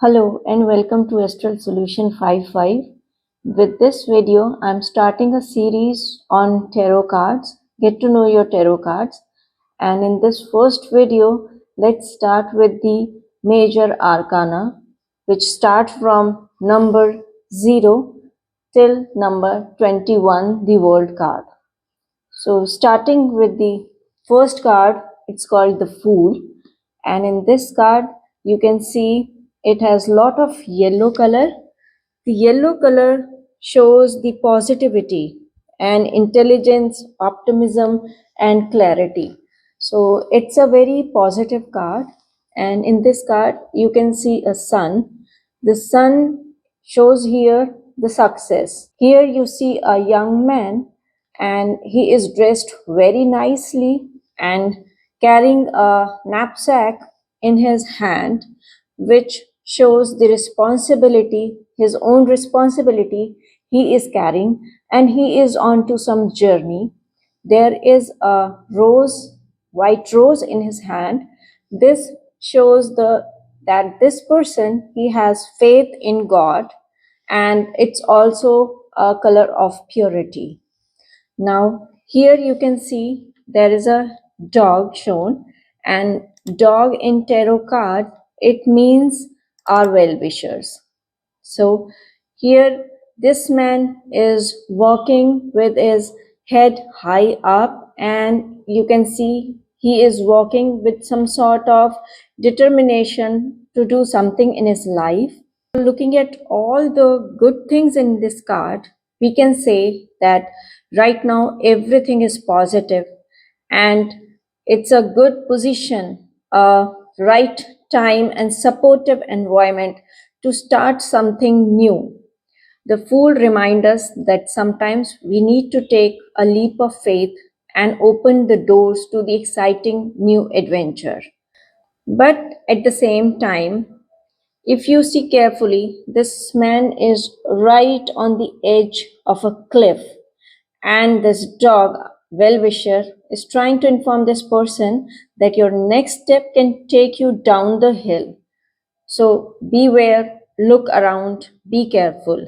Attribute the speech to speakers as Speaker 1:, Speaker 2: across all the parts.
Speaker 1: Hello and welcome to AstralSolution55. With this video, I'm starting a series on tarot cards. Get to know your tarot cards. And in this first video, let's start with the major arcana, which start from number 0 till number 21, the world card. So starting with the first card, it's called the Fool. And in this card, you can see it has lot of yellow color. The yellow color shows the positivity and intelligence, optimism, and clarity. So it's a very positive card. And in this card, you can see a sun. The sun shows here the success. Here you see a young man and he is dressed very nicely and carrying a knapsack in his hand, which shows the responsibility, his own responsibility he is carrying, and he is on to some journey. There is a rose, white rose in his hand. This shows that this person, he has faith in God, and it's also a color of purity. Now here you can see there is a dog shown, and dog in tarot card, it means our well-wishers. So here this man is walking with his head high up, and you can see he is walking with some sort of determination to do something in his life. Looking at all the good things in this card, we can say that right now everything is positive and it's a good position, a right time and supportive environment to start something new. The Fool reminds us that sometimes we need to take a leap of faith and open the doors to the exciting new adventure. But at the same time, if you see carefully, this man is right on the edge of a cliff, and this dog, well-wisher, is trying to inform this person that your next step can take you down the hill. So beware, look around, be careful.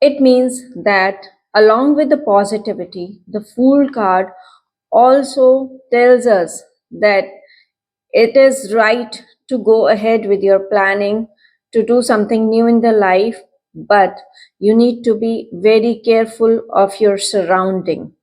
Speaker 1: It means that along with the positivity, the Fool card also tells us that it is right to go ahead with your planning to do something new in the life, but you need to be very careful of your surrounding.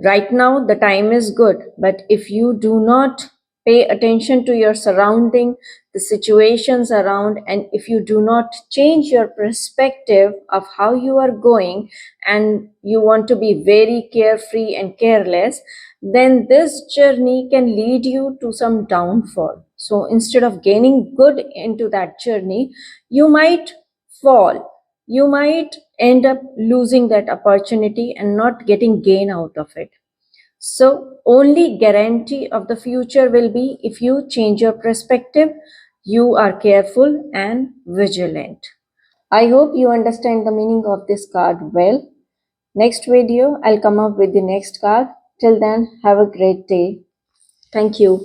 Speaker 1: Right now the time is good, but if you do not pay attention to your surrounding, the situations around, and if you do not change your perspective of how you are going and you want to be very carefree and careless, then this journey can lead you to some downfall. So instead of gaining good into that journey, you might fall. You might end up losing that opportunity and not getting gain out of it. So only guarantee of the future will be if you change your perspective, you are careful and vigilant. I hope you understand the meaning of this card well. Next video, I'll come up with the next card. Till then, have a great day. Thank you.